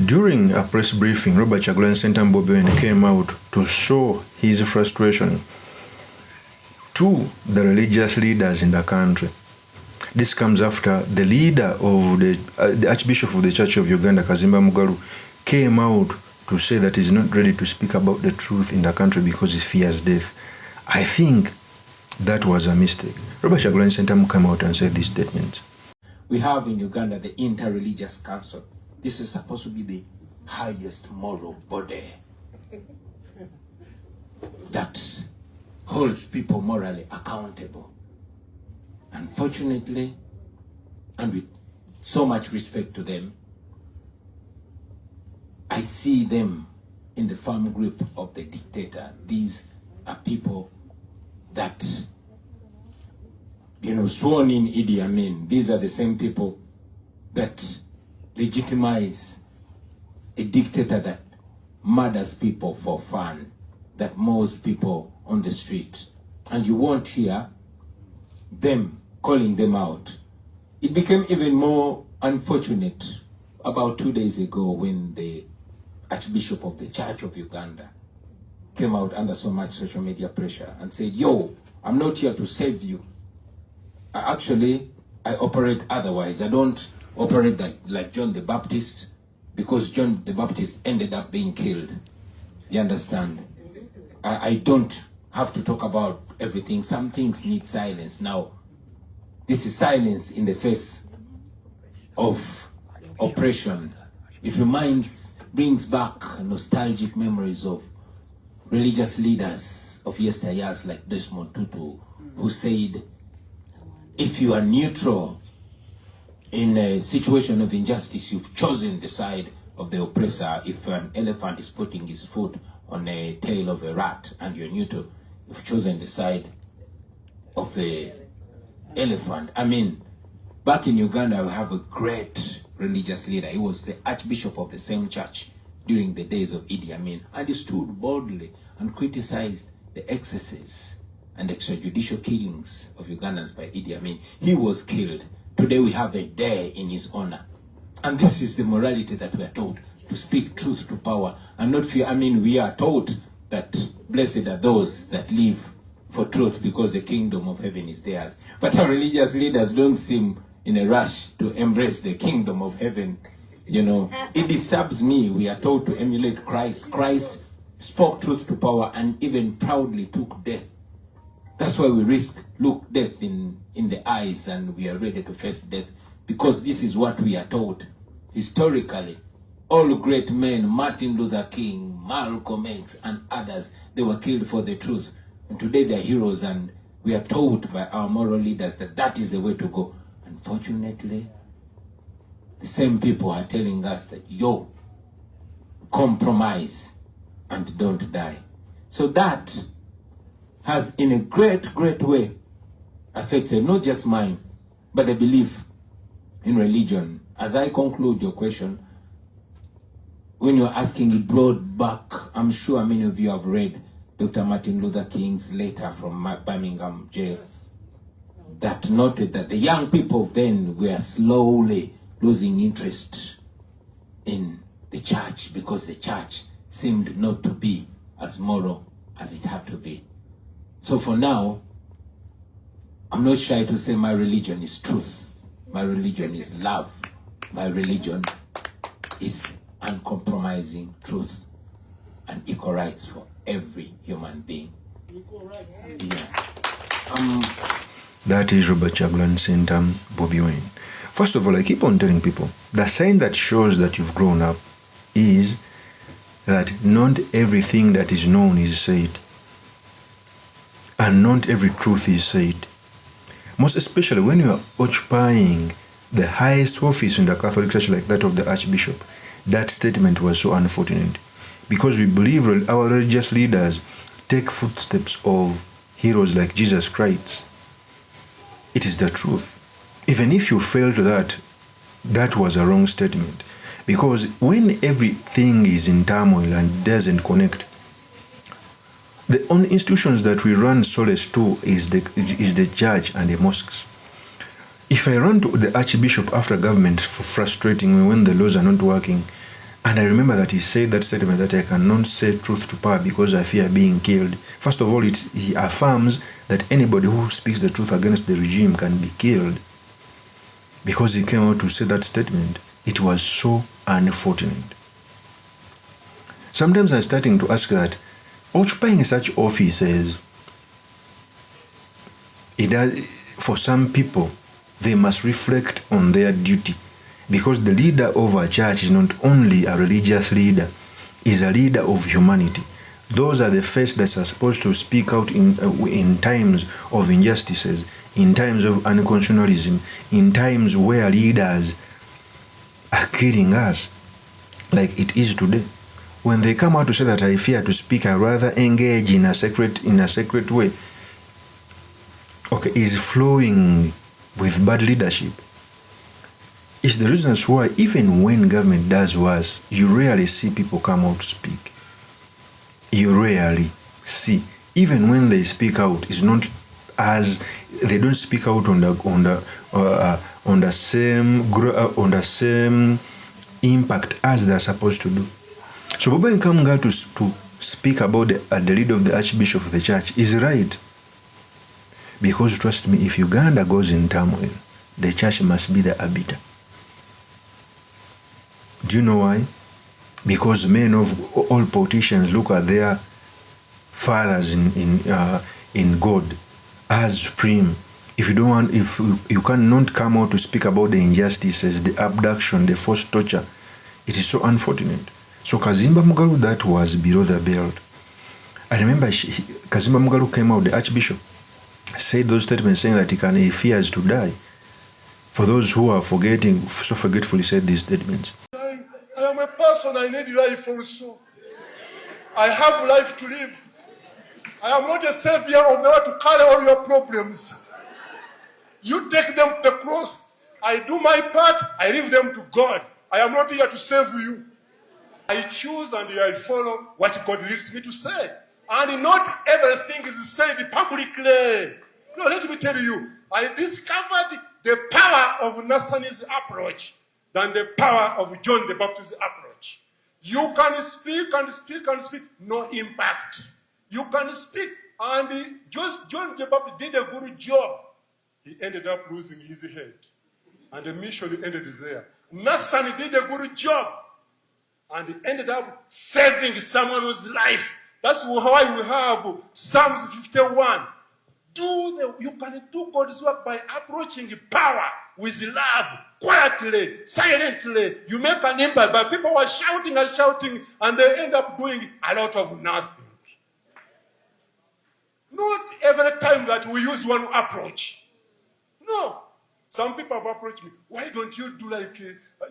During a press briefing, Robert Kyagulanyi Ssentamu Bobi Wine came out to show his frustration to the religious leaders in the country. This comes after the leader of the Archbishop of the Church of Uganda, KAZIMBA MUGALU, came out to say that he's not ready to speak about the truth in the country because he fears death. I think that was a mistake. Robert Kyagulanyi Ssentamu came out and said these statements. We have in Uganda the Interreligious Council. This is supposed to be the highest moral body that holds people morally accountable. Unfortunately, and with so much respect to them, I see them in the firm grip of the dictator. These are people that, sworn in Idi Amin. These are the same people that legitimize a dictator that murders people for fun, that mows people on the street. And you won't hear them calling them out. It became even more unfortunate about 2 days ago when the Archbishop of the Church of Uganda came out under so much social media pressure and said, yo, I'm not here to save you. I operate otherwise. I don't operate like John the Baptist, because John the Baptist ended up being killed. You understand? I don't have to talk about everything. Some things need silence. Now, this is silence in the face of oppression. It brings back nostalgic memories of religious leaders of yesteryears like Desmond Tutu, who said, if you are neutral in a situation of injustice, you've chosen the side of the oppressor. If an elephant is putting his foot on the tail of a rat and you're neutral, you've chosen the side of the elephant. I mean, back in Uganda, we have a great religious leader. He was the Archbishop of the same church during the days of Idi Amin, and he stood boldly and criticized the excesses and extrajudicial killings of Ugandans by Idi Amin. He was killed. Today we have a day in his honor. And this is the morality that we are taught, to speak truth to power and not fear. I mean, we are taught that blessed are those that live for truth because the kingdom of heaven is theirs. But our religious leaders don't seem in a rush to embrace the kingdom of heaven. It disturbs me. We are taught to emulate Christ. Christ spoke truth to power and even proudly took death. That's why we look death in the eyes, and we are ready to face death, because this is what we are taught. Historically, all great men, Martin Luther King, Malcolm X, and others, they were killed for the truth. And today they are heroes, and we are taught by our moral leaders that that is the way to go. Unfortunately, the same people are telling us that, yo, compromise and don't die. So that has in a great, great way affected not just mine, but the belief in religion. As I conclude your question, when you're asking, it brought back, I'm sure many of you have read Dr. Martin Luther King's letter from Birmingham jail that noted that the young people then were slowly losing interest in the church because the church seemed not to be as moral as it had to be. So for now, I'm not shy to say my religion is truth. My religion is love. My religion is uncompromising truth and equal rights for every human being. Equal rights. Yeah. That is Robert Kyagulanyi Ssentamu Bobi Wine. First of all, I keep on telling people, the sign that shows that you've grown up is that not everything that is known is said. And not every truth is said. Most especially when you are occupying the highest office in the Catholic Church like that of the Archbishop. That statement was so unfortunate, because we believe our religious leaders take footsteps of heroes like Jesus Christ. It is the truth. Even if you fail to that, that was a wrong statement. Because when everything is in turmoil and doesn't connect, the only institutions that we run solace to is the church and the mosques. If I run to the Archbishop after government for frustrating me when the laws are not working, And I remember that he said that statement that I cannot say truth to power because I fear being killed. First of all, he affirms that anybody who speaks the truth against the regime can be killed. Because he came out to say that statement, it was so unfortunate. Sometimes I'm starting to ask that occupying such offices, for some people, they must reflect on their duty. Because the leader of a church is not only a religious leader, is a leader of humanity. Those are the face that are supposed to speak out in times of injustices, in times of unconstitutionalism, in times where leaders are killing us, like it is today. When they come out to say that I fear to speak, I rather engage in a secret way, okay, is flowing with bad leadership. It's the reasons why even when government does worse, you rarely see people come out to speak. You rarely see. Even when they speak out, it's not as they don't speak out on the same impact as they're supposed to do. So Bobi Nkamga to speak about the leader of the Archbishop of the church is right. Because trust me, if Uganda goes in turmoil, the church must be the arbiter. Do you know why? Because men of all politicians look at their fathers in God as supreme. If you cannot come out to speak about the injustices, the abduction, the forced torture, it is so unfortunate. So KAZIMBA MUGALU, that was below the belt. I remember KAZIMBA MUGALU came out, the Archbishop said those statements saying that he fears to die. For those who are forgetting, so forgetfully said these statements. I am a person, I need life also. I have life to live. I am not a savior of the world to carry all your problems. You take them to the cross. I do my part, I leave them to God. I am not here to save you. I choose and I follow what God leads me to say. And not everything is said publicly. No, let me tell you, I discovered the power of Nathaniel's approach than the power of John the Baptist's approach. You can speak and speak and speak, no impact. You can speak, and John the Baptist did a good job. He ended up losing his head, and the mission ended there. Nathan did a good job, and he ended up saving someone's life. That's why we have Psalms 51. You can do God's work by approaching power with love, quietly, silently. You make an impact, but people are shouting and shouting, and they end up doing a lot of nothing. Not every time that we use one approach. No. Some people have approached me. Why don't you do like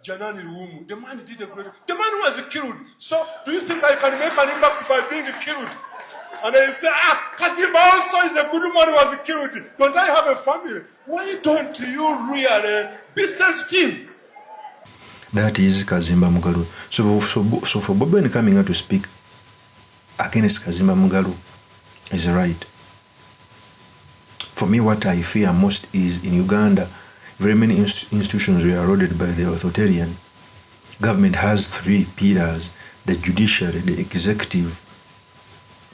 Janani Rumu? The man did a great... The man was killed. So do you think I can make an impact by being killed? And I say, KAZIMBA also is a good man who was killed. Don't I have a family? Why don't you really be sensitive? That is KAZIMBA MUGALU. So for Bobi coming out to speak against KAZIMBA MUGALU is right. For me, what I fear most is in Uganda, very many institutions were eroded by the authoritarian. Government has three pillars: the judiciary, the executive,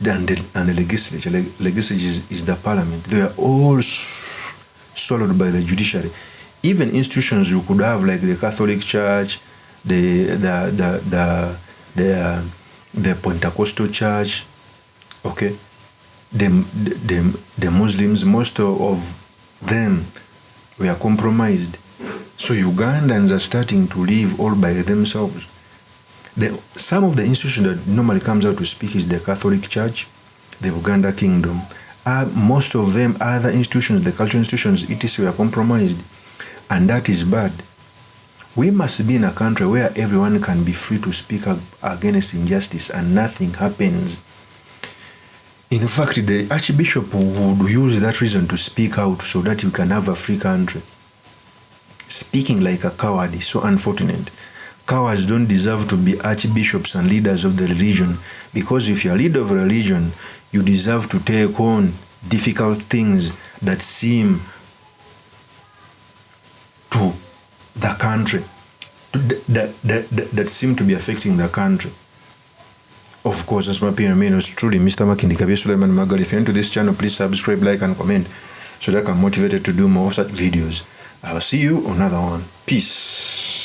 and the legislature. Legislature is the parliament. They are all swallowed by the judiciary. Even institutions you could have, like the Catholic Church, the Pentecostal Church, okay, the Muslims, most of them were compromised. So Ugandans are starting to live all by themselves. Some of the institutions that normally comes out to speak is the Catholic Church, the Uganda Kingdom. Most of them, other institutions, the cultural institutions, etc., were compromised. And that is bad. We must be in a country where everyone can be free to speak against injustice and nothing happens. In fact, the Archbishop would use that reason to speak out so that we can have a free country. Speaking like a coward is so unfortunate. Cowards don't deserve to be archbishops and leaders of the religion, because if you're a leader of a religion, you deserve to take on difficult things that seem to the country that seem to be affecting the country. Of course, as my opinion, is truly Mr. Makindi Kabir Suleiman Magali. If you're into this channel, please subscribe, like, and comment so that I'm motivated to do more such videos. I'll see you on another one. Peace.